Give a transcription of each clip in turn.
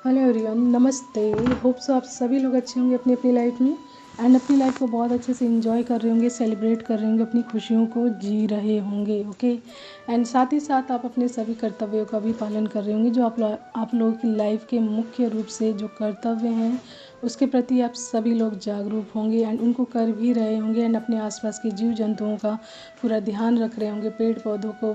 Hello everyone, नमस्ते। Hope so आप सभी लोग अच्छे होंगे अपनी अपनी लाइफ में एंड अपनी लाइफ को बहुत अच्छे से एंजॉय कर रहे होंगे, सेलिब्रेट कर रहे होंगे, अपनी खुशियों को जी रहे होंगे। ओके एंड साथ ही साथ आप अपने सभी कर्तव्यों का भी पालन कर रहे होंगे, जो आप लोगों की लाइफ के मुख्य रूप से जो कर्तव्य हैं उसके प्रति आप सभी लोग जागरूक होंगे एंड उनको कर भी रहे होंगे एंड अपने आसपास के जीव जंतुओं का पूरा ध्यान रख रहे होंगे, पेड़ पौधों को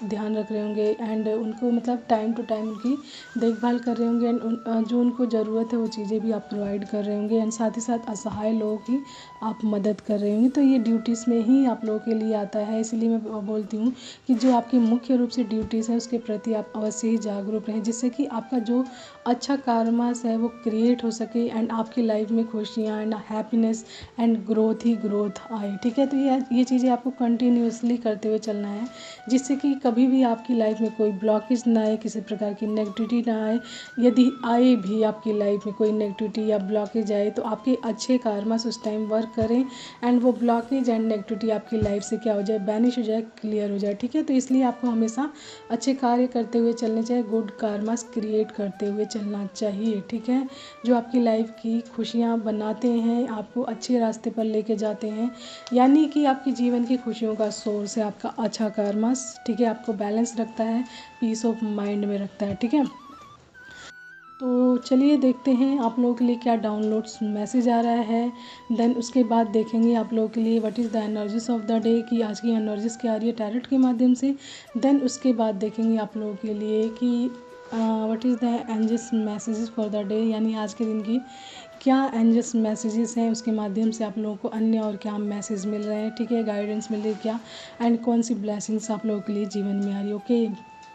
ध्यान रख रहे होंगे एंड उनको मतलब टाइम टू टाइम उनकी देखभाल कर रहे होंगे एंड जो उनको ज़रूरत है वो चीज़ें भी आप प्रोवाइड कर रहे होंगे एंड साथ ही साथ असहाय लोगों की आप मदद कर रहे होंगे। तो ये ड्यूटीज़ में ही आप लोगों के लिए आता है, इसीलिए मैं बोलती हूँ कि जो आपकी मुख्य रूप से ड्यूटीज़ है उसके प्रति आप अवश्य ही जागरूक रहें, जिससे कि आपका जो अच्छा कार्मास है वो क्रिएट हो सके एंड आपकी लाइफ में खुशियाँ and happiness and growth he growth आए। ठीक है, तो ये चीज़ें आपको कंटिन्यूसली करते हुए चलना है, जिससे कि कभी भी आपकी लाइफ में कोई ब्लॉकेज ना आए, किसी प्रकार की नेगेटिविटी ना आए। यदि आए भी आपकी लाइफ में कोई नेगेटिविटी या ब्लॉकेज आए तो आपके अच्छे कार्मास उस टाइम वर्क करें एंड वो ब्लॉकेज एंड नेगेटिविटी आपकी लाइफ से क्या हो जाए, बैनिश हो जाए, क्लियर हो जाए। ठीक है, तो इसलिए आपको हमेशा अच्छे कार्य करते हुए चलने चाहिए, गुड कार्मास क्रिएट करते हुए चलना चाहिए। ठीक है, जो आपकी लाइफ की खुशियाँ बनाते हैं, आपको अच्छे रास्ते पर लेके जाते हैं, यानी कि आपकी जीवन की खुशियों का सोर्स है आपका अच्छा कर्मस। ठीक है, आपको बैलेंस रखता है, पीस ऑफ माइंड में रखता है। ठीक है, तो चलिए देखते हैं आप लोगों के लिए क्या डाउनलोड्स मैसेज आ रहा है। देन उसके बाद देखेंगे आप लोगों के लिए what is the energies of the day, कि आज की एनर्जीज क्या आ रही है टैरोट के माध्यम से। देन उसके बाद देखेंगे आप लोगों के लिए कि what is the angels messages for the day, यानी आज के दिन की क्या एंजल्स मैसेजेस हैं, उसके माध्यम से आप लोगों को अन्य और क्या मैसेज मिल रहे हैं। ठीक है, गाइडेंस मिल रही है क्या एंड कौन सी ब्लेसिंग्स आप लोगों के लिए जीवन में आ रही है। ओके,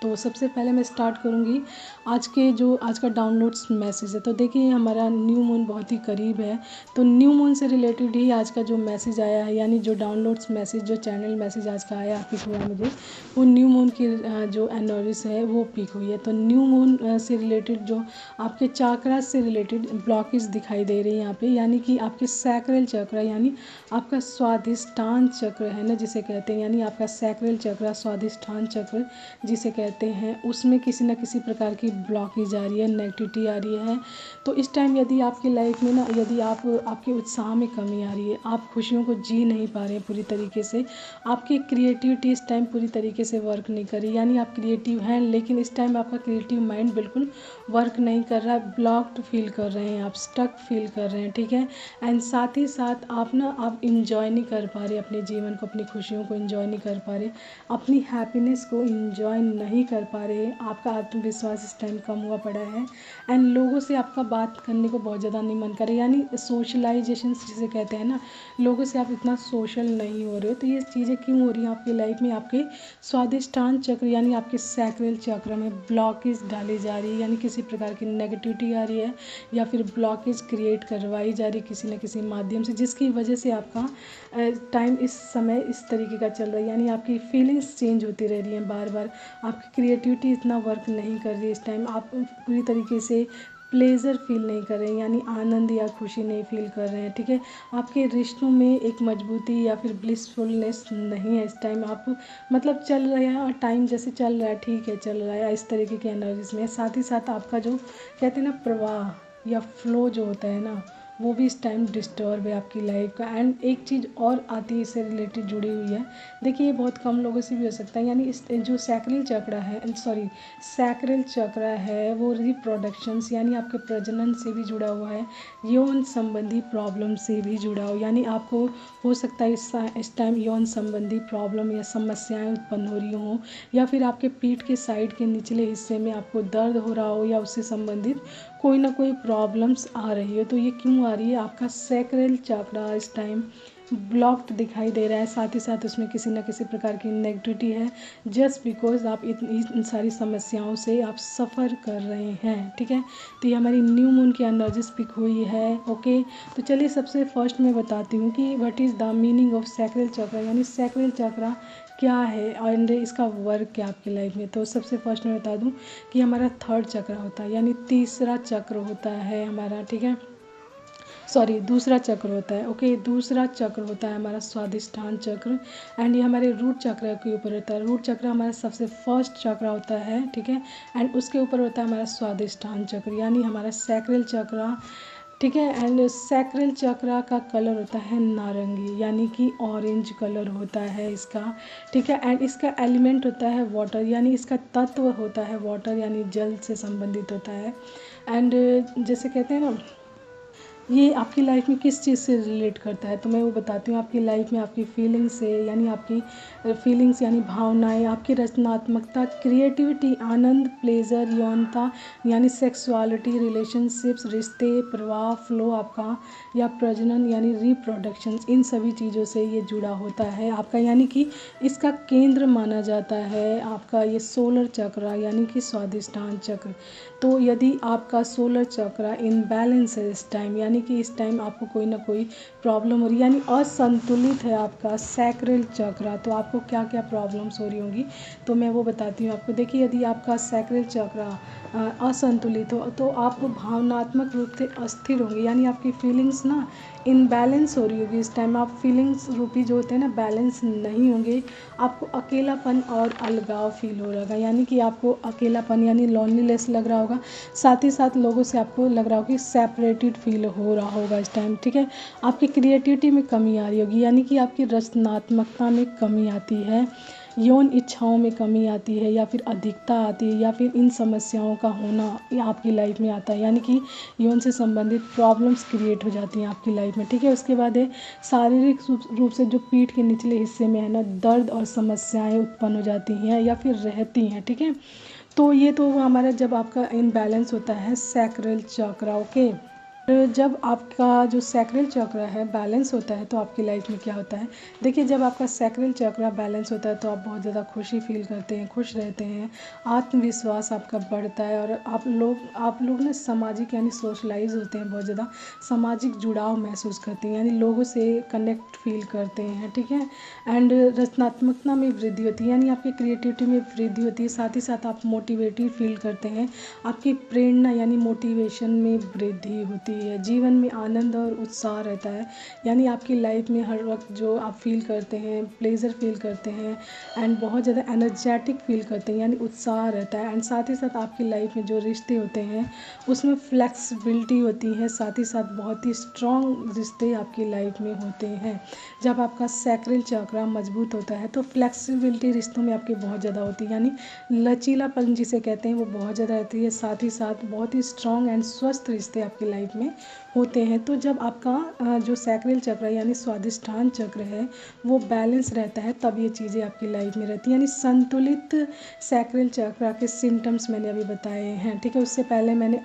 तो सबसे पहले मैं स्टार्ट करूँगी आज का डाउनलोड्स मैसेज है। तो देखिए हमारा न्यू मून बहुत ही करीब है, तो न्यू मून से रिलेटेड ही आज का जो मैसेज आया है, यानी जो डाउनलोड्स मैसेज, जो चैनल मैसेज आज का आया पिक हुआ है मुझे, वो न्यू मून की जो एनर्जीज है वो पिक हुई है। तो न्यू मून से रिलेटेड जो आपके चाक्रा से रिलेटेड ब्लॉकेज दिखाई दे रही है यहाँ पे, यानी कि आपके सैक्रल चक्र, यानी आपका स्वाधिष्ठान चक्र है ना जिसे कहते हैं, यानी आपका सैक्रल चक्र, स्वाधिष्ठान चक्र जिसे कहते हैं, उसमें किसी न किसी प्रकार की ब्लॉकेज आ रही है, नेगेटिविटी आ रही है। तो इस टाइम यदि आपकी लाइफ में ना, यदि आपके उत्साह में कमी आ रही है, आप खुशियों को जी नहीं पा रहे हैं पूरी तरीके से, आपकी क्रिएटिविटी इस टाइम पूरी तरीके से वर्क नहीं कर रही, यानी आप क्रिएटिव हैं लेकिन इस टाइम आपका क्रिएटिव माइंड बिल्कुल वर्क नहीं कर रहा है, ब्लॉक्ड फील कर रहे हैं, आप स्टक फील कर रहे हैं। ठीक है, एंड साथ ही साथ आप इंजॉय नहीं कर पा रहे अपने जीवन को, अपनी खुशियों को इंजॉय नहीं कर पा रहे, अपनी हैप्पीनेस को इंजॉय नहीं कर पा रहे, आपका आत्मविश्वास इस टाइम कम हुआ पड़ा है एंड लोगों से आपका बात करने को बहुत ज़्यादा नहीं मन कर रहा, यानी सोशलाइजेशन जिसे कहते हैं ना, लोगों से आप इतना सोशल नहीं हो रहे हो। तो ये चीज़ें क्यों हो रही हैं आपकी लाइफ में, आपके स्वाधिष्ठान चक्र यानी आपके सैक्रल चक्र में ब्लॉकेज डाली जा रही है, यानी किसी प्रकार की नेगेटिविटी आ रही है या फिर ब्लॉकेज क्रिएट करवाई जा रही है किसी न किसी माध्यम से, जिसकी वजह से आपका टाइम इस समय इस तरीके का चल रहा है, यानी आपकी फीलिंग्स चेंज होती रह रही हैं बार बार, आपकी क्रिएटिविटी इतना वर्क नहीं कर रही है इस टाइम, आप पूरी तरीके से प्लेजर फील नहीं कर रहे हैं, यानी आनंद या खुशी नहीं फील कर रहे हैं। ठीक है, आपके रिश्तों में एक मजबूती या फिर ब्लिसफुलनेस नहीं है इस टाइम, आप मतलब चल रहे हैं और टाइम जैसे चल रहा है ठीक है चल रहा है, इस तरीके के एनर्जीज में। साथ ही साथ आपका जो कहते हैं ना प्रवाह या फ्लो जो होता है ना, वो भी इस टाइम डिस्टर्ब है आपकी लाइफ का। एंड एक चीज़ और आती है इससे रिलेटेड जुड़ी हुई है, देखिए ये बहुत कम लोगों से भी हो सकता है, यानी इस जो सैक्रल चक्र है वो रिप्रोडक्शंस यानी आपके प्रजनन से भी जुड़ा हुआ है, यौन संबंधी प्रॉब्लम से भी जुड़ा हो, यानी आपको हो सकता है इस टाइम यौन संबंधी प्रॉब्लम या समस्याएं उत्पन्न हो रही हों, या फिर आपके पीठ के साइड के निचले हिस्से में आपको दर्द हो रहा हो या उससे संबंधित कोई ना कोई प्रॉब्लम्स आ रही है। तो ये क्यों आ रही है, आपका सैक्रल चक्र इस टाइम ब्लॉक्ड दिखाई दे रहा है, साथ ही साथ उसमें किसी न किसी प्रकार की नेगेटिविटी है, जस्ट बिकॉज आप इन सारी समस्याओं से आप सफ़र कर रहे हैं। ठीक है, तो ये हमारी न्यू मून की एनर्जीज पिक हुई है। ओके, तो चलिए सबसे फर्स्ट मैं बताती हूँ कि what is the meaning of sacral चक्र, यानी सैक्रल चक्र क्या है और इसका वर्क क्या आपकी लाइफ में। तो सबसे फर्स्ट मैं बता दूं कि हमारा थर्ड चक्र होता है, यानी तीसरा चक्र होता है हमारा। ठीक है, सॉरी दूसरा चक्र होता है। ओके, दूसरा चक्र होता है हमारा स्वादिष्ठान चक्र, एंड ये हमारे रूट चक्र के ऊपर होता है। रूट चक्र हमारा सबसे फर्स्ट चक्र होता है, ठीक है, एंड उसके ऊपर होता है हमारा स्वादिष्ठान चक्र यानी हमारा सैक्रल चक्र, ठीक है। एंड सैक्रल चक्र का कलर होता है नारंगी यानी कि ऑरेंज कलर होता है इसका, ठीक है। एंड इसका एलिमेंट होता है वाटर यानी इसका तत्व होता है वाटर यानी जल से संबंधित होता है। एंड जैसे कहते हैं ना, ये आपकी लाइफ में किस चीज़ से रिलेट करता है, तो मैं वो बताती हूँ। आपकी लाइफ में आपकी फीलिंग्स से यानी आपकी फीलिंग्स यानी भावनाएं, आपकी रचनात्मकता, क्रिएटिविटी, आनंद, प्लेजर, यौनता यानी सेक्सुअलिटी, रिलेशनशिप्स, रिश्ते, प्रवाह, फ्लो आपका, या प्रजनन यानी रिप्रोडक्शन, इन सभी चीज़ों से ये जुड़ा होता है आपका, यानी कि इसका केंद्र माना जाता है आपका ये सोलर चक्र यानी कि स्वादिष्ठान चक्र। तो यदि आपका सोलर चक्र इनबैलेंस है इस टाइम, यानी कि इस टाइम आपको कोई ना कोई प्रॉब्लम हो रही है यानी असंतुलित है आपका सैक्रल चक्र, तो आपको क्या क्या प्रॉब्लम्स हो रही होंगी तो मैं वो बताती हूँ आपको। देखिए, यदि आपका सैक्रल चक्र असंतुलित हो तो आप भावनात्मक रूप से अस्थिर होंगे यानी आपकी फीलिंग्स ना इनबैलेंस हो रही होगी इस टाइम। आप फीलिंग्स रूपी जो होते हैं ना बैलेंस नहीं होंगे। आपको अकेलापन और अलगाव फील हो रहा होगा यानी कि आपको अकेलापन यानी लोनलीनेस लग रहा होगा। साथ ही साथ लोगों से आपको लग रहा होगा कि सेपरेटेड फील हो रहा होगा इस टाइम, ठीक है। आपकी क्रिएटिविटी में कमी आ रही होगी यानी कि आपकी रचनात्मकता में कमी आती है, यौन इच्छाओं में कमी आती है या फिर अधिकता आती है, या फिर इन समस्याओं का होना ये आपकी लाइफ में आता है यानी कि यौन से संबंधित प्रॉब्लम्स क्रिएट हो जाती हैं आपकी लाइफ में, ठीक है। उसके बाद है शारीरिक रूप से जो पीठ के निचले हिस्से में है ना दर्द और समस्याएं उत्पन्न हो जाती हैं या फिर रहती हैं, ठीक है। तो ये तो हमारा जब आपका इनबैलेंस होता है सैक्रल चक्र, ओके। जब आपका जो सैक्रल चक्र है बैलेंस होता है तो आपकी लाइफ में क्या होता है, देखिए जब आपका सैक्रल चक्र बैलेंस होता है तो आप बहुत ज़्यादा खुशी फील करते हैं, खुश रहते हैं, आत्मविश्वास आपका बढ़ता है, और आप लोग ना सामाजिक यानी सोशलाइज होते हैं, बहुत ज़्यादा सामाजिक जुड़ाव महसूस करते हैं यानी लोगों से कनेक्ट फील करते हैं, ठीक है। एंड रचनात्मकता में वृद्धि होती है यानी आपकी क्रिएटिविटी में वृद्धि होती है। साथ ही साथ आप मोटिवेटेड फील करते हैं, आपकी प्रेरणा यानी मोटिवेशन में वृद्धि होती है। जीवन में आनंद और उत्साह रहता है यानी आपकी लाइफ में हर वक्त जो आप फील करते हैं प्लेजर फील करते हैं एंड बहुत ज़्यादा एनर्जेटिक फील करते हैं यानी उत्साह रहता है। एंड साथ ही साथ आपकी लाइफ में जो रिश्ते होते हैं उसमें फ्लेक्सिबिलिटी होती है, साथ ही साथ बहुत ही स्ट्रॉन्ग रिश्ते आपकी लाइफ में होते हैं। जब आपका सैक्रल चक्र मजबूत होता है तो फ्लेक्सिबिलिटी रिश्तों में आपके बहुत ज़्यादा होती है यानी लचीलापन जिसे कहते हैं वो बहुत ज़्यादा रहती है। साथ ही साथ बहुत ही स्ट्रॉन्ग एंड स्वस्थ रिश्ते आपकी लाइफ में होते हैं। तो जब आपका जो सैक्रल चक्र यानी स्वादिष्ठान चक्र है वो बैलेंस रहता है तब ये चीज़ें आपकी लाइफ में रहती हैं यानी संतुलित सैक्रल चक्र के सिम्टम्स मैंने अभी बताए हैं, ठीक है। उससे पहले मैंने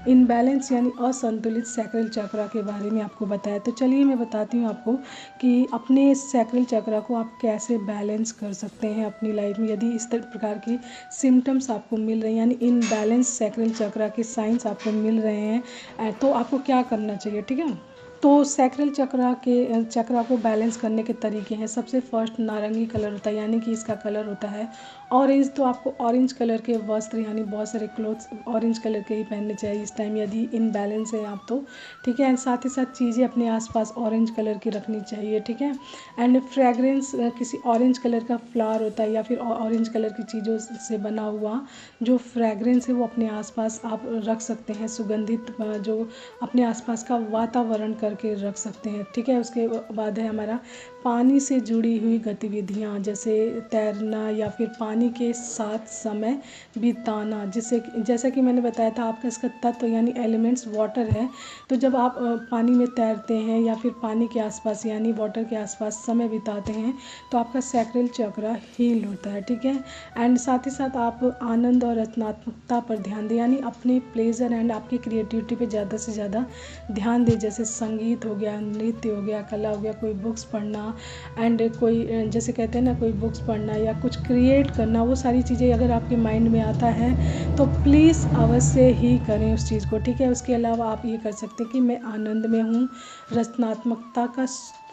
इनबैलेंस यानी असंतुलित सैक्रल चक्र के बारे में आपको बताया। तो चलिए मैं बताती हूँ आपको कि अपने सैक्रल चक्र को आप कैसे बैलेंस कर सकते हैं अपनी लाइफ में। यदि इस प्रकार की सिम्टम्स आपको मिल रहे हैं यानी इनबैलेंस सैक्रल चक्र के साइंस आपको मिल रहे हैं तो आपको क्या करना चाहिए, ठीक है। तो सैक्रल चक्र को बैलेंस करने के तरीके हैं। सबसे फर्स्ट नारंगी कलर होता है यानी कि इसका कलर होता है ऑरेंज, तो आपको ऑरेंज कलर के वस्त्र यानी बहुत सारे क्लोथ्स ऑरेंज कलर के ही पहनने चाहिए इस टाइम यदि इनबैलेंस है आप तो, ठीक है। एंड साथ ही साथ चीज़ें अपने आसपास ऑरेंज कलर की रखनी चाहिए, ठीक है। एंड फ्रेगरेंस किसी ऑरेंज कलर का फ्लावर होता है या फिर ऑरेंज कलर की चीज़ों से बना हुआ जो फ्रेगरेंस है वो अपने आसपास आप रख सकते हैं, सुगंधित जो अपने आसपास का वातावरण करके रख सकते हैं, ठीक है। उसके बाद है हमारा पानी से जुड़ी हुई गतिविधियाँ जैसे तैरना या फिर पानी के साथ समय बिताना, जिससे जैसा कि मैंने बताया था आपका इसका तत्व यानी एलिमेंट्स वाटर है। तो जब आप पानी में तैरते हैं या फिर पानी के आसपास यानी वाटर के आसपास समय बिताते हैं तो आपका सैक्रल चक्र हील होता है, ठीक है। एंड साथ ही साथ आप आनंद और रचनात्मकता पर ध्यान दें यानी अपने प्लेजर एंड आपकी क्रिएटिविटी पे ज़्यादा से ज़्यादा ध्यान दें, जैसे संगीत हो गया, नृत्य हो गया, कला हो गया, कोई बुक्स पढ़ना एंड कोई जैसे कहते हैं ना कोई बुक्स पढ़ना या कुछ क्रिएट करना, वो सारी चीज़ें अगर आपके माइंड में आता है तो प्लीज़ अवश्य ही करें उस चीज़ को, ठीक है। उसके अलावा आप ये कर सकते हैं कि मैं आनंद में हूँ, रचनात्मकता का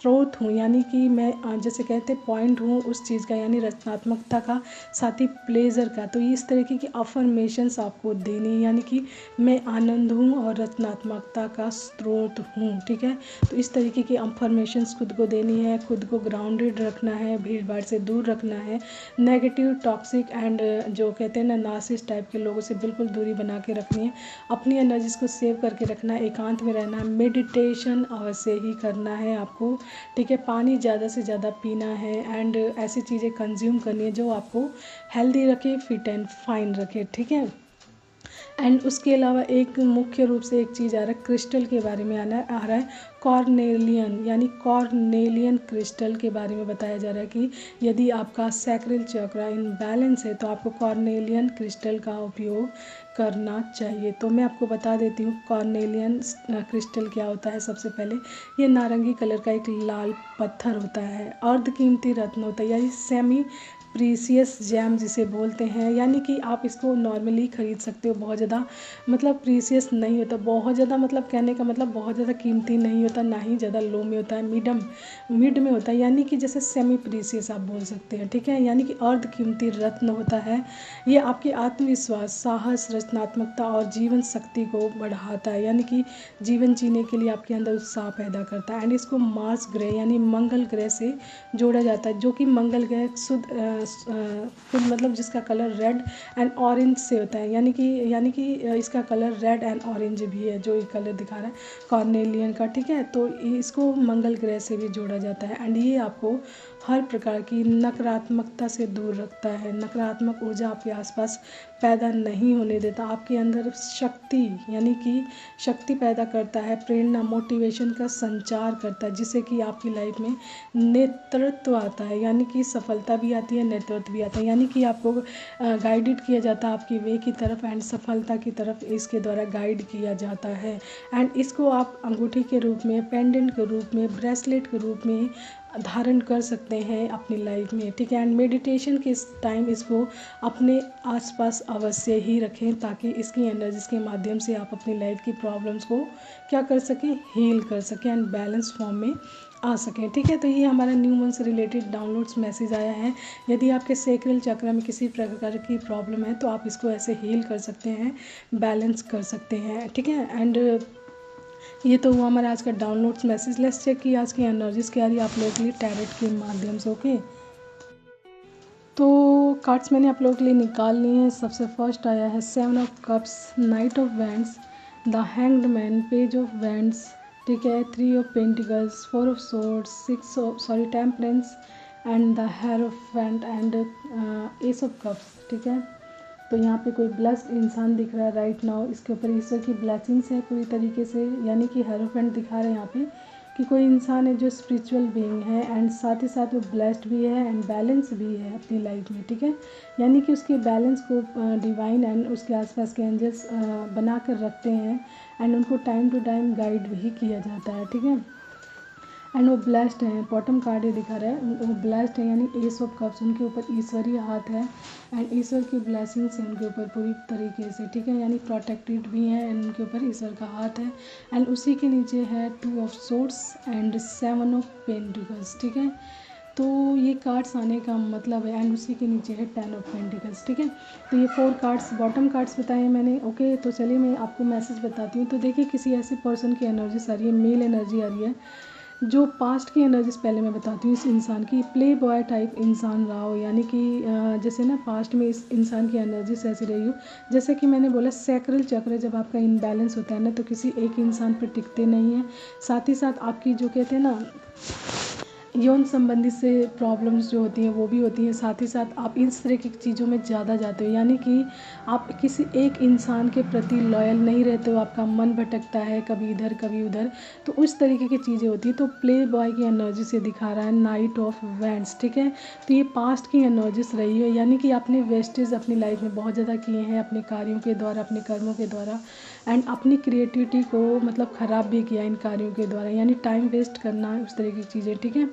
स्रोत हूँ, यानी कि मैं जैसे कहते पॉइंट हूँ उस चीज़ का, यानी रचनात्मकता का, साथ ही प्लेजर का। तो इस तरीके की अफर्मेशंस आपको देनी, यानी कि मैं आनंद हूँ और रचनात्मकता का स्रोत हूँ, ठीक है। तो इस तरीके की अफर्मेशंस खुद को देनी है, खुद को ग्राउंडेड रखना है, भीड़ भाड़ से दूर रखना है, नेगेटिव टॉक्सिक एंड जो कहते हैं ना नार्सिसिस्ट टाइप के लोगों से बिल्कुल दूरी बना के रखनी है, अपनी एनर्जीज को सेव करके रखना है, एकांत में रहना है, मेडिटेशन अवश्य ही करना है आपको, ठीक है। पानी ज़्यादा से ज़्यादा पीना है एंड ऐसी चीज़ें कंज्यूम करनी है जो आपको हेल्दी रखे, फिट एंड फाइन रखे, ठीक है। एंड उसके अलावा एक मुख्य रूप से एक चीज़ आ रहा है, क्रिस्टल के बारे में आ रहा है, कॉर्नेलियन, यानी कॉर्नेलियन क्रिस्टल के बारे में बताया जा रहा है कि यदि आपका सैक्रल चक्र इन बैलेंस है तो आपको कॉर्नेलियन क्रिस्टल का उपयोग करना चाहिए। तो मैं आपको बता देती हूँ कॉर्नेलियन क्रिस्टल क्या होता है। सबसे पहले ये नारंगी कलर का एक लाल पत्थर होता है, अर्धकीमती रत्न होता है, यानी सेमी प्रीसियस जैम जिसे बोलते हैं, यानी कि आप इसको नॉर्मली ख़रीद सकते हो, बहुत ज़्यादा मतलब प्रीसियस नहीं होता, बहुत ज़्यादा मतलब कहने का मतलब बहुत ज़्यादा कीमती नहीं होता, ना ही ज़्यादा लो में होता है, मिड में होता है, यानी कि जैसे सेमी प्रीसियस आप बोल सकते हैं, ठीक है। यानी कि अर्ध कीमती रत्न होता है। ये आपके आत्मविश्वास, साहस, रचनात्मकता और जीवन शक्ति को बढ़ाता है, यानी कि जीवन जीने के लिए आपके अंदर उत्साह पैदा करता है। एंड इसको मार्स ग्रह यानी मंगल ग्रह से जोड़ा जाता है, जो कि मंगल ग्रह शुद्ध मतलब जिसका कलर रेड एंड ऑरेंज से होता है, यानी कि इसका कलर रेड एंड ऑरेंज भी है, जो ये कलर दिखा रहा है कॉर्नेलियन का, ठीक है। तो इसको मंगल ग्रह से भी जोड़ा जाता है एंड ये आपको हर प्रकार की नकारात्मकता से दूर रखता है, नकारात्मक ऊर्जा आपके आसपास पैदा नहीं होने देता, आपके अंदर शक्ति यानी कि शक्ति पैदा करता है, प्रेरणा, मोटिवेशन का संचार करता है, जिससे कि आपकी लाइफ में नेतृत्व आता है, यानी कि सफलता भी आती है, नेतृत्व भी आता है, यानी कि आपको गाइडेड किया जाता है आपकी वे की तरफ एंड सफलता की तरफ इसके द्वारा गाइड किया जाता है। एंड इसको आप अंगूठी के रूप में, पेंडेंट के रूप में, ब्रेसलेट के रूप में धारण कर सकते हैं अपनी लाइफ में, ठीक है। एंड मेडिटेशन के टाइम इसको अपने आसपास अवश्य ही रखें, ताकि इसकी एनर्जीज के माध्यम से आप अपनी लाइफ की प्रॉब्लम्स को क्या कर सकें, हील कर सकें एंड बैलेंस फॉर्म में आ सकें, ठीक है। तो ये हमारा न्यू मंथ से रिलेटेड डाउनलोड्स मैसेज आया है। यदि आपके सैक्रल चक्र में किसी प्रकार की प्रॉब्लम है तो आप इसको ऐसे हील कर सकते हैं, बैलेंस कर सकते हैं, ठीक है। एंड ये तो हुआ हमारा आज का डाउनलोड्स मैसेज। लेट्स चेक कि आज की एनर्जीज क्या रही आप लोगों के लिए टैरोट के माध्यम से, ओके। तो कार्ड्स मैंने आप लोगों के लिए निकाल लिए हैं। सबसे फर्स्ट आया है 7 of cups, night of wands, the hanged man, page of wands, ठीक है, 3 of pentacles, 4 of swords, temperance and the hierophant and S of cups, ठीक है। तो यहाँ पे कोई ब्लेस्ड इंसान दिख रहा है राइट नाउ, इसके ऊपर ईश्वर की ब्लेसिंग्स है पूरी तरीके से, यानी कि हेरोफेंट दिखा रहे हैं यहाँ पे कि कोई इंसान है जो स्पिरिचुअल बीइंग है एंड साथ ही साथ वो ब्लेस्ड भी है एंड बैलेंस भी है अपनी लाइफ में, ठीक है। यानी कि उसके बैलेंस को डिवाइन एंड उसके आसपास के एंजल्स बना कर रखते हैं एंड उनको टाइम टू टाइम गाइड भी किया जाता है, ठीक है। एंड वो ब्लेस्ड हैं, बॉटम कार्ड ये दिखा रहा है, वो ब्लेस्ड है, यानी एस ऑफ कप्स, उनके ऊपर ईश्वरीय हाथ है एंड ईश्वर की ब्लेसिंग्स हैं उनके ऊपर पूरी तरीके से, ठीक है, यानी प्रोटेक्टेड भी हैं एंड उनके ऊपर ईश्वर का हाथ है। एंड उसी के नीचे है 2 of swords and 7 of pentacles, ठीक है। तो ये कार्ड्स आने का मतलब है एंड उसी के नीचे है 10 ऑफ पेंटिकल्स, ठीक है। तो ये 4 कार्ड्स बॉटम कार्ड्स बताए मैंने, ओके। तो चलिए मैं आपको मैसेज बताती हूँ। तो देखिए किसी ऐसे पर्सन की एनर्जी आ रही है, मेल एनर्जी आ रही है, जो पास्ट की एनर्जीज पहले मैं बताती हूँ। इस इंसान की प्ले बॉय टाइप इंसान रहा हो, यानी कि जैसे ना पास्ट में इस इंसान की एनर्जीज ऐसी रही हो, जैसे कि मैंने बोला सैक्रल चक्र जब आपका इनबैलेंस होता है ना तो किसी एक इंसान पर टिकते नहीं हैं। साथ ही साथ आपकी जो कहते हैं ना यौन संबंधी से प्रॉब्लम्स जो होती हैं वो भी होती हैं, साथ ही साथ आप इस तरह की चीज़ों में ज़्यादा जाते हो, यानी कि आप किसी एक इंसान के प्रति लॉयल नहीं रहते हो, आपका मन भटकता है कभी इधर कभी उधर, तो उस तरीके की चीज़ें होती हैं। तो प्ले बॉय की एनर्जी से दिखा रहा है नाइट ऑफ वैंड्स, ठीक है। तो ये पास्ट की एनर्जीज रही है, यानी कि आपने वेस्टेज अपनी लाइफ में बहुत ज़्यादा किए हैं अपने कार्यों के द्वारा, अपने कर्मों के द्वारा एंड अपनी क्रिएटिविटी को मतलब ख़राब भी किया इन कार्यों के द्वारा, यानी टाइम वेस्ट करना उस तरह की चीज़ें, ठीक है।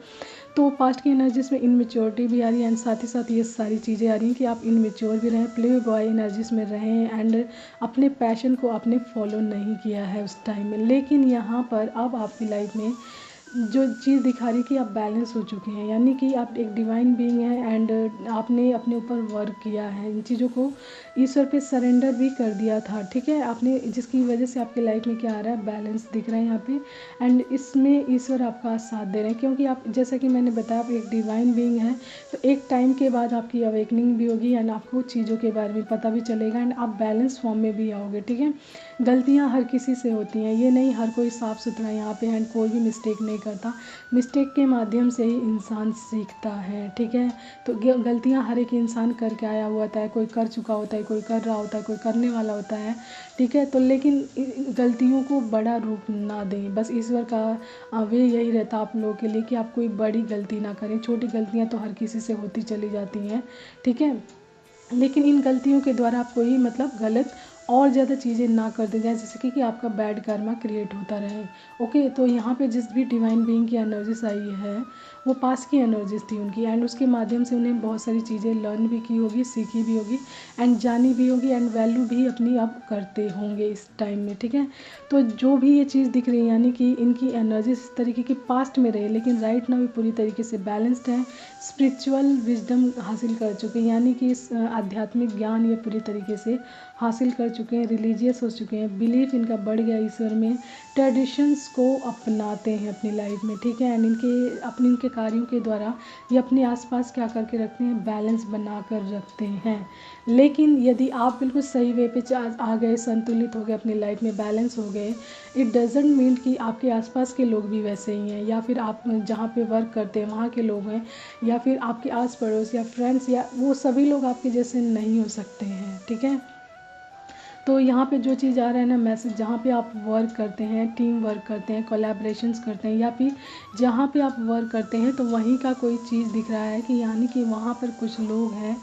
तो पास्ट की एनर्जीज में इनमेच्योरिटी भी आ रही है एंड साथ ही साथ ये सारी चीज़ें आ रही हैं कि आप इनमेच्योर भी रहें, प्ले बॉय एनर्जीज में रहें एंड अपने पैशन को आपने फॉलो नहीं किया है उस टाइम में। लेकिन यहाँ पर अब आपकी लाइफ में जो चीज़ दिखा रही है कि आप बैलेंस हो चुके हैं, यानी कि आप एक डिवाइन बीइंग हैं एंड आपने अपने ऊपर वर्क किया है, इन चीज़ों को ईश्वर पे सरेंडर भी कर दिया था, ठीक है आपने, जिसकी वजह से आपके लाइफ में क्या आ रहा है, बैलेंस दिख रहा है यहाँ पे। एंड इसमें ईश्वर आपका साथ दे रहे हैं, क्योंकि आप, जैसा कि मैंने बताया, आप एक डिवाइन बीइंग हैं। तो एक टाइम के बाद आपकी अवेकनिंग भी होगी एंड आपको चीज़ों के बारे में पता भी चलेगा एंड आप बैलेंस फॉर्म में भी आओगे, ठीक है। गलतियाँ हर किसी से होती हैं, ये नहीं हर कोई साफ़ सुथरा यहाँ पे एंड कोई भी मिस्टेक नहीं करता। मिस्टेक के माध्यम से ही इंसान सीखता है, ठीक है। तो गलतियाँ हर एक इंसान करके आया हुआ होता है, कोई कर चुका होता है, कोई कर रहा होता है, कोई करने वाला होता है, ठीक है। तो लेकिन गलतियों को बड़ा रूप ना दें, बस ईश्वर का वे यही रहता आप लोगों के लिए कि आप कोई बड़ी गलती ना करें। छोटी गलतियाँ तो हर किसी से होती चली जाती हैं, ठीक है। लेकिन इन गलतियों के द्वारा आप कोई मतलब गलत और ज़्यादा चीज़ें ना कर दें, जैसे कि आपका बैड कर्मा क्रिएट होता रहे। ओके, तो यहाँ पे जिस भी डिवाइन बीइंग की एनर्जीज आई है, वो पास की एनर्जीज थी उनकी एंड उसके माध्यम से उन्हें बहुत सारी चीज़ें लर्न भी की होगी, सीखी भी होगी एंड जानी भी होगी एंड वैल्यू भी अपनी अब करते होंगे इस टाइम में, ठीक है। तो जो भी ये चीज़ दिख रही है, यानी कि इनकी एनर्जीज इस तरीके की पास्ट में रहे, लेकिन राइट नाउ ये पूरी तरीके से बैलेंस्ड है, स्पिरिचुअल विजडम हासिल कर चुके हैं, यानी कि इस आध्यात्मिक ज्ञान ये पूरी तरीके से हासिल कर चुके हैं, रिलीजियस हो चुके हैं, बिलीफ इनका बढ़ गया ईश्वर में, ट्रेडिशंस को अपनाते हैं अपनी लाइफ में, ठीक है। एंड इनके कार्यों के द्वारा ये अपने आसपास क्या करके रखते हैं, बैलेंस बना कर रखते हैं। लेकिन यदि आप बिल्कुल सही वे पे आ गए, संतुलित हो गए, अपनी लाइफ में बैलेंस हो गए, इट डजेंट मीन कि आपके आसपास के लोग भी वैसे ही हैं, या फिर आप जहाँ पे वर्क करते हैं वहाँ के लोग हैं, या फिर आपके आस पड़ोस या फ्रेंड्स, या वो सभी लोग आपके जैसे नहीं हो सकते हैं, ठीक है। तो यहाँ पे जो चीज़ आ रहा है ना मैसेज, जहाँ पे आप वर्क करते हैं, टीम वर्क करते हैं, कोलैबोरेशंस करते हैं, या फिर जहाँ पे आप वर्क करते हैं, तो वहीं का कोई चीज़ दिख रहा है कि यानी कि वहाँ पर कुछ लोग हैं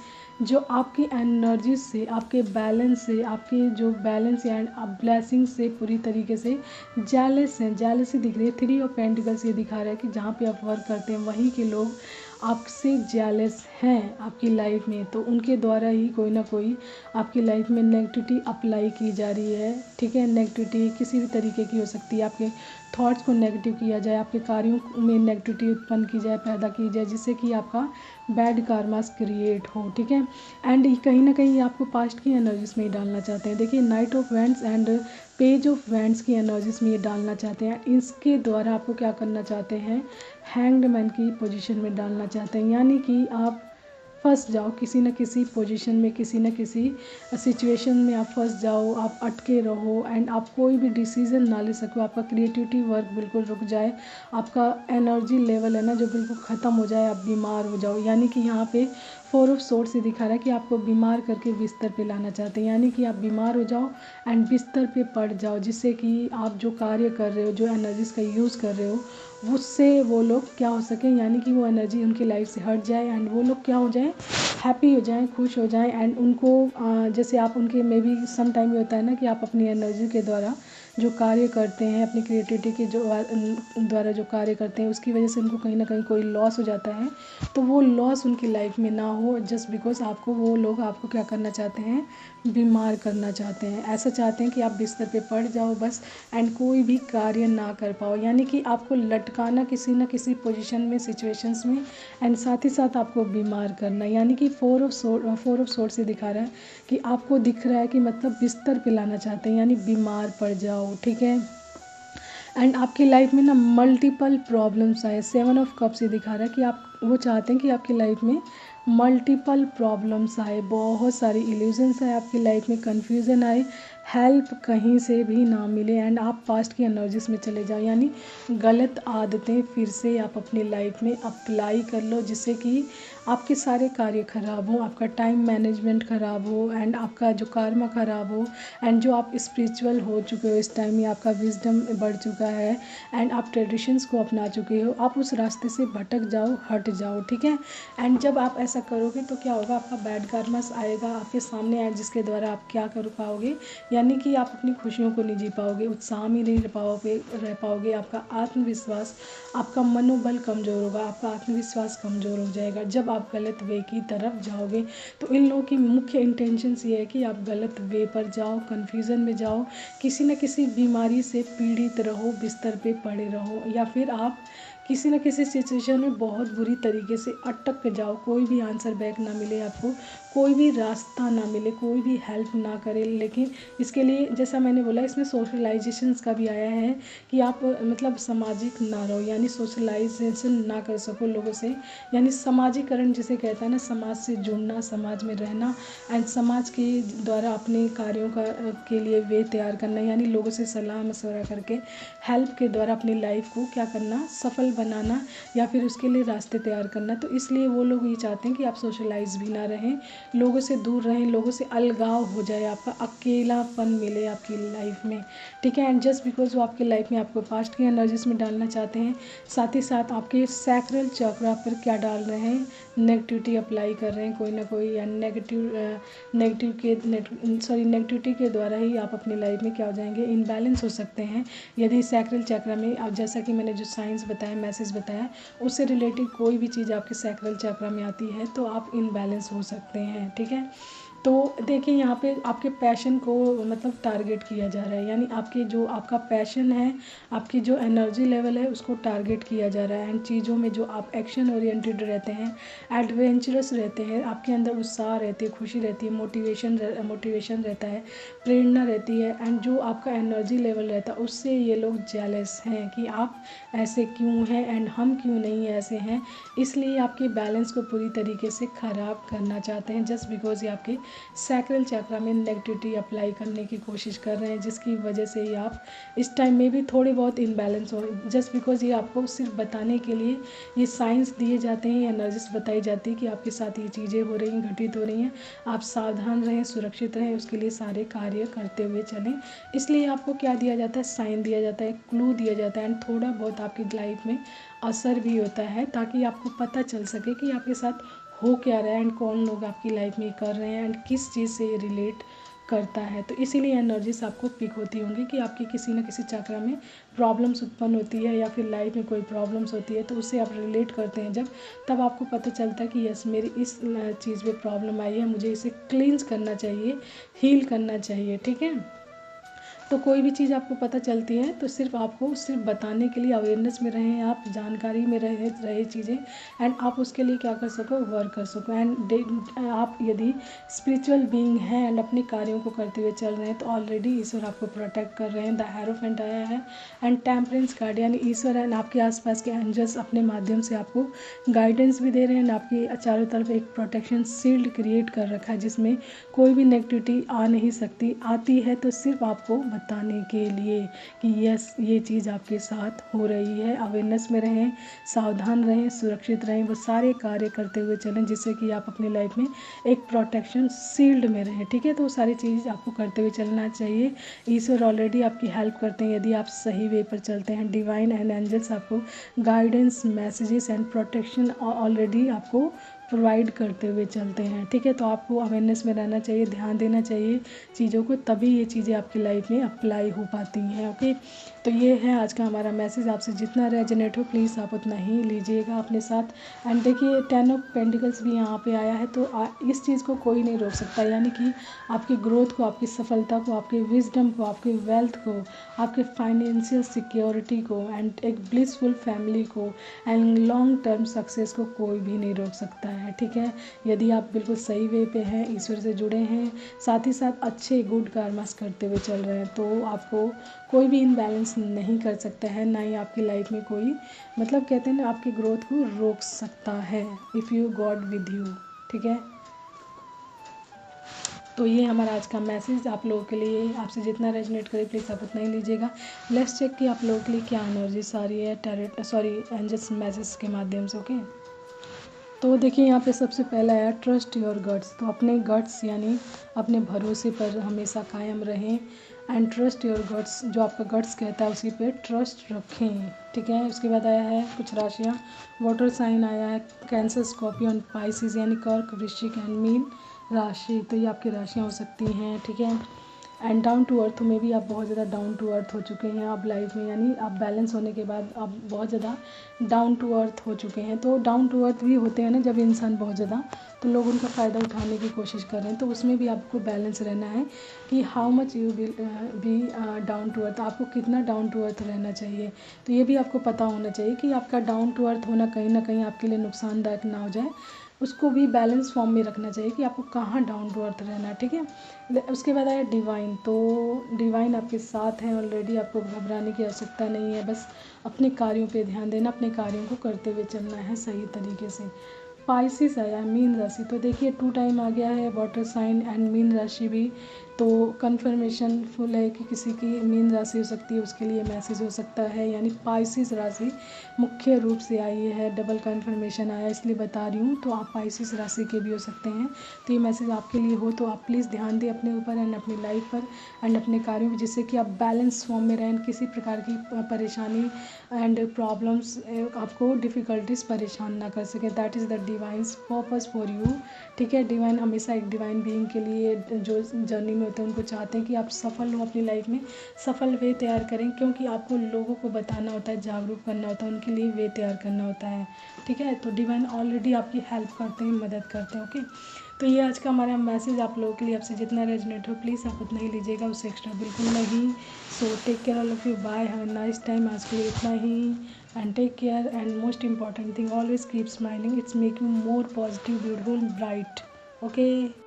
जो आपकी एनर्जी से, आपके बैलेंस से, आपके जो बैलेंस एंड ब्लेसिंग से पूरी तरीके से जेलस हैं, जेलसी दिख रही है। 3 ऑफ पेंटिकल्स ये दिखा रहा है कि जहाँ पे आप वर्क करते हैं वहीं के लोग आपसे जेलस हैं आपकी लाइफ में, तो उनके द्वारा ही कोई ना कोई आपकी लाइफ में नेगेटिविटी अप्लाई की जा रही है, ठीक है। नेगेटिविटी किसी भी तरीके की हो सकती है, आपके थॉट्स को नेगेटिव किया जाए, आपके कार्यों में नेगेटिविटी उत्पन्न की जाए, पैदा की जाए, जिससे कि आपका बैड कार्मास क्रिएट हो, ठीक है। एंड कहीं ना कहीं आपको पास्ट की एनर्जीज में ही डालना चाहते हैं। देखिए, night of wands and page of wands की एनर्जीज में ये डालना चाहते हैं। इसके द्वारा आपको क्या करना चाहते हैं, हैंग्ड मैन की पोजीशन में डालना चाहते हैं, यानी कि आप फंस जाओ किसी न किसी पोजीशन में, किसी न किसी सिचुएशन में आप फंस जाओ, आप अटके रहो एंड आप कोई भी डिसीजन ना ले सको, आपका क्रिएटिविटी वर्क बिल्कुल रुक जाए, आपका एनर्जी लेवल है ना जो बिल्कुल ख़त्म हो जाए, आप बीमार हो जाओ। यानी कि यहाँ पे 4 ऑफ सोर्स से दिखा रहा है कि आपको बीमार करके बिस्तर पे लाना चाहते हैं, यानी कि आप बीमार हो जाओ एंड बिस्तर पे पड़ जाओ, जिससे कि आप जो कार्य कर रहे हो, जो एनर्जीज़ का यूज़ कर रहे हो, उससे वो लोग क्या हो सकें, यानी कि वो एनर्जी उनकी लाइफ से हट जाए एंड वो लोग क्या हो जाएं, हैप्पी हो जाएं, खुश हो जाएं एंड उनको जैसे आप उनके मे बी सम टाइम ये होता है ना कि आप अपनी एनर्जी के द्वारा जो कार्य करते हैं, अपनी क्रिएटिविटी के जो द्वारा जो कार्य करते हैं, उसकी वजह से उनको कहीं ना कहीं कोई लॉस हो जाता है, तो वो लॉस उनकी लाइफ में ना हो, जस्ट बिकॉज आपको वो लोग आपको क्या करना चाहते हैं, बीमार करना चाहते हैं। ऐसा चाहते हैं कि आप बिस्तर पे पड़ जाओ बस एंड कोई भी कार्य ना कर पाओ, यानी कि आपको लटकाना किसी न किसी पोजीशन में, सिचुएशंस में एंड साथ ही साथ आपको बीमार करना, यानी कि 4 ऑफ सोर्ड से दिखा रहा है कि आपको दिख रहा है कि मतलब बिस्तर पे लाना चाहते हैं, यानी बीमार पड़ जाओ, ठीक है। एंड आपकी लाइफ में ना मल्टीपल प्रॉब्लम्स आए, 7 ऑफ कप्स ये दिखा रहा है कि आप वो चाहते हैं कि आपकी लाइफ में मल्टीपल प्रॉब्लम्स आए, बहुत सारी इल्यूजन्स आए आपकी लाइफ में, कन्फ्यूज़न आए, हेल्प कहीं से भी ना मिले एंड आप पास्ट की एनर्जीज में चले जाओ, यानी गलत आदतें फिर से आप अपनी लाइफ में अप्लाई कर लो, जिससे कि आपके सारे कार्य ख़राब हो, आपका टाइम मैनेजमेंट ख़राब हो एंड आपका जो कर्म ख़राब हो एंड जो आप स्पिरिचुअल हो चुके हो इस टाइम में, आपका विजडम बढ़ चुका है एंड आप ट्रेडिशंस को अपना चुके हो, आप उस रास्ते से भटक जाओ, हट जाओ, ठीक है। एंड जब आप ऐसा करोगे तो क्या होगा, आपका बैड कर्मस आएगा आपके सामने, जिसके द्वारा आप क्या कर पाओगे, यानी कि आप अपनी खुशियों को नहीं जी पाओगे, उत्साह में नहीं रह पाओगे, आपका आत्मविश्वास, आपका मनोबल कमज़ोर होगा, आपका आत्मविश्वास कमज़ोर हो जाएगा जब आप गलत वे की तरफ जाओगे। तो इन लोगों की मुख्य इंटेंशंस ये है कि आप गलत वे पर जाओ, कन्फ्यूज़न में जाओ, किसी न किसी बीमारी से पीड़ित रहो, बिस्तर पे पड़े रहो, या फिर आप किसी न किसी सिचुएशन में बहुत बुरी तरीके से अटक जाओ, कोई भी आंसर बैक ना मिले आपको, कोई भी रास्ता ना मिले, कोई भी हेल्प ना करे। लेकिन इसके लिए जैसा मैंने बोला, इसमें सोशलाइजेशंस का भी आया है कि आप मतलब सामाजिक ना रहो, यानी सोशलाइजेशन ना कर सको लोगों से, यानी समाजीकरण जिसे कहता है ना, समाज से जुड़ना, समाज में रहना एंड समाज के द्वारा अपने कार्यों के लिए वे तैयार करना, यानी लोगों से सलाह मशवरा करके हेल्प के द्वारा अपनी लाइफ को क्या करना, सफल बनाना, या फिर उसके लिए रास्ते तैयार करना। तो इसलिए वो लोग ये चाहते हैं कि आप सोशलाइज भी ना रहें, लोगों से दूर रहें, लोगों से अलगाव हो जाए, आपका अकेलापन मिले आपकी लाइफ में, ठीक है। एंड जस्ट बिकॉज वो आपकी लाइफ में आपको पास्ट की एनर्जीज में डालना चाहते हैं, साथ ही साथ आपके सैक्रल चक्रा पर क्या डाल रहे हैं, नेगेटिविटी अप्लाई कर रहे हैं कोई ना कोई, या नेगेटिविटी के द्वारा ही आप अपनी लाइफ में क्या हो जाएंगे, इनबैलेंस हो सकते हैं। यदि सैक्रल चक्र में आप, जैसा कि मैंने जो साइंस बताया, मैसेज बताया, उससे रिलेटेड कोई भी चीज़ आपके सैक्रल चक्र में आती है तो आप इनबैलेंस हो सकते हैं, ठीक है। तो देखिए यहाँ पे आपके पैशन को मतलब टारगेट किया जा रहा है, यानी आपके जो आपका पैशन है, आपकी जो एनर्जी लेवल है उसको टारगेट किया जा रहा है। एंड चीज़ों में जो आप एक्शन ओरिएंटेड रहते हैं, एडवेंचरस रहते हैं, आपके अंदर उत्साह रहती है, खुशी रहती है, मोटिवेशन रहता है, प्रेरणा रहती है, एंड जो आपका एनर्जी लेवल रहता है उससे ये लोग जेलस हैं कि आप ऐसे क्यों हैं एंड हम क्यों नहीं ऐसे हैं, इसलिए आपके बैलेंस को पूरी तरीके से ख़राब करना चाहते हैं, जस्ट बिकॉज ये आपके सैक्रल चक्र में नेगेटिविटी अप्लाई करने की कोशिश कर रहे हैं, जिसकी वजह से ही आप इस टाइम में भी थोड़े बहुत इनबैलेंस हो, जस्ट बिकॉज ये आपको सिर्फ बताने के लिए ये साइंस दिए जाते हैं, एनर्जीज बताई जाती है कि आपके साथ ये चीज़ें हो रही हैं, घटित हो रही हैं, आप सावधान रहें, सुरक्षित रहें, उसके लिए सारे कार्य करते हुए चलें। इसलिए आपको क्या दिया जाता है, साइन दिया जाता है, क्लू दिया जाता है, एंड थोड़ा बहुत आपकी लाइफ में असर भी होता है, ताकि आपको पता चल सके कि आपके साथ हो क्या रहा है एंड कौन लोग आपकी लाइफ में कर रहे हैं एंड किस चीज़ से ये रिलेट करता है। तो इसीलिए एनर्जीज आपको पिक होती होंगी कि आपकी किसी न किसी चक्र में प्रॉब्लम्स उत्पन्न होती है, या फिर लाइफ में कोई प्रॉब्लम्स होती है, तो उससे आप रिलेट करते हैं जब, तब आपको पता चलता है कि यस मेरी इस चीज़ पे प्रॉब्लम आई है, मुझे इसे क्लींस करना चाहिए, हील करना चाहिए, ठीक है। तो कोई भी चीज़ आपको पता चलती है तो सिर्फ आपको सिर्फ बताने के लिए अवेयरनेस में रहें, आप जानकारी में रहे चीज़ें, एंड आप उसके लिए क्या कर सको, वर्क कर सको। एंड आप यदि स्पिरिचुअल बीइंग हैं एंड अपने कार्यों को करते हुए चल रहे हैं तो ऑलरेडी ईश्वर आपको प्रोटेक्ट कर रहे हैं। द हेरोफेंट आया है एंड टेम्परेंस कार्ड, यानी ईश्वर एंड आपके आसपास के एंजल्स अपने माध्यम से आपको गाइडेंस भी दे रहे हैं, आपकी चारों तरफ एक प्रोटेक्शन शील्ड क्रिएट कर रखा है जिसमें कोई भी नेगेटिविटी आ नहीं सकती, आती है तो सिर्फ आपको बताने के लिए कि यस ये चीज़ आपके साथ हो रही है। अवेयरनेस में रहें, सावधान रहें, सुरक्षित रहें, वो सारे कार्य करते हुए चलें जिससे कि आप अपनी लाइफ में एक प्रोटेक्शन शील्ड में रहें, ठीक है। तो वो सारी चीज़ आपको करते हुए चलना चाहिए। ईश्वर ऑलरेडी आपकी हेल्प करते हैं यदि आप सही वे पर चलते हैं। डिवाइन एंड एंजल्स आपको guidance, messages and protection already आपको प्रोवाइड करते हुए चलते हैं, ठीक है। तो आपको अवेयरनेस में रहना चाहिए, ध्यान देना चाहिए चीज़ों को, तभी ये चीज़ें आपकी लाइफ में अप्लाई हो पाती हैं, ओके। तो ये है आज का हमारा मैसेज, आपसे जितना रेजोनेट हो प्लीज़ आप उतना ही लीजिएगा अपने साथ। एंड देखिए 10 ऑफ पेंटिकल्स भी यहाँ पे आया है, तो इस चीज़ को कोई नहीं रोक सकता, यानी कि आपकी ग्रोथ को, आपकी सफलता को, आपके विजडम को, आपके वेल्थ को, आपके फाइनेंशियल सिक्योरिटी को, एंड एक ब्लिसफुल फैमिली को, एंड लॉन्ग टर्म सक्सेस को कोई भी नहीं रोक सकता है, ठीक है। यदि आप बिल्कुल सही वे पे हैं, ईश्वर से जुड़े हैं, साथ ही साथ अच्छे गुड कर्मस करते हुए चल रहे हैं, तो आपको कोई भी इनबैलेंस नहीं कर सकता है, ना ही आपकी लाइफ में कोई मतलब कहते हैं ना आपकी ग्रोथ को रोक सकता है, if you God with you, ठीक है। तो ये हमारा आज का मैसेज आप लोगों के लिए, आपसे जितना रेजोनेट करे प्लीज़ आप उतना ही लीजिएगा। लेट्स चेक कि आप लोगों के लिए क्या एनर्जी सारी है एंजल्स मैसेज के माध्यम से, ओके। तो देखिए यहाँ पे सबसे पहला है ट्रस्ट योर गट्स, तो अपने गट्स यानी अपने भरोसे पर हमेशा कायम रहें, एंड ट्रस्ट योर गट्स, जो आपका गट्स कहता है उसी पे ट्रस्ट रखें, ठीक है। उसके बाद आया है कुछ राशियाँ, वाटर साइन आया है कैंसर, स्कॉर्पियो, पाइसिस, यानी कर्क, वृश्चिक एंड मीन राशि, तो ये आपकी राशियाँ हो सकती हैं, ठीक है। एंड डाउन टू अर्थ में भी आप बहुत ज़्यादा डाउन टू अर्थ हो चुके हैं आप लाइफ में, यानी आप बैलेंस होने के बाद आप बहुत ज़्यादा डाउन टू अर्थ हो चुके हैं। तो डाउन टू अर्थ भी होते हैं ना जब इंसान बहुत ज़्यादा, तो लोग उनका फ़ायदा उठाने की कोशिश कर रहे हैं, तो उसमें भी आपको बैलेंस रहना है कि how much you be down to earth, आपको कितना डाउन टू अर्थ रहना चाहिए। तो ये भी आपको पता होना चाहिए कि आपका डाउन टू अर्थ होना कहीं ना कहीं आपके लिए नुकसानदायक ना हो जाए, उसको भी बैलेंस फॉर्म में रखना चाहिए कि आपको कहाँ डाउन टू अर्थ रहना है, ठीक है। उसके बाद आया डिवाइन, तो डिवाइन आपके साथ हैं ऑलरेडी, आपको घबराने की आवश्यकता नहीं है, बस अपने कार्यों पे ध्यान देना, अपने कार्यों को करते हुए चलना है सही तरीके से। पाइसिस आया है मीन राशि, तो देखिए 2 टाइम आ गया है वाटर साइन एंड मीन राशि भी, तो कन्फर्मेशन फुल है कि किसी की मीन राशि हो सकती है, उसके लिए मैसेज हो सकता है, यानी पाइसिस राशि मुख्य रूप से आई है, डबल कन्फर्मेशन आया इसलिए बता रही हूँ। तो आप पाइसिस राशि के भी हो सकते हैं, तो ये मैसेज आपके लिए हो तो आप प्लीज़ ध्यान दें अपने ऊपर एंड अपनी लाइफ पर एंड अपने कार्यों में, जिससे कि आप बैलेंस फॉर्म में रहें, किसी प्रकार की परेशानी एंड प्रॉब्लम्स आपको डिफ़िकल्टीज परेशान ना कर सके। That is the divine's purpose for you, ठीक है। डिवाइन हमेशा एक डिवाइन बीइंग के लिए जो जर्नी में होते हैं उनको चाहते हैं कि आप सफल हो अपनी लाइफ में, सफल वे तैयार करें, क्योंकि आपको लोगों को बताना होता है, जागरूक करना होता है, उनके लिए वे तैयार करना होता है, ठीक है। तो डिवाइन ऑलरेडी आपकी हेल्प करते हैं, मदद करते हैं, ओके। तो ये आज का हमारा मैसेज आप लोगों के लिए, आपसे जितना रेजोनेट हो प्लीज़ आप उतना ही लीजिएगा, उससे एक्स्ट्रा बिल्कुल नहीं। So take care all of you, bye, have a nice time. आज के लिए इतना ही, and take care, and most important thing, always keep smiling, it's make you more positive, beautiful, bright, okay.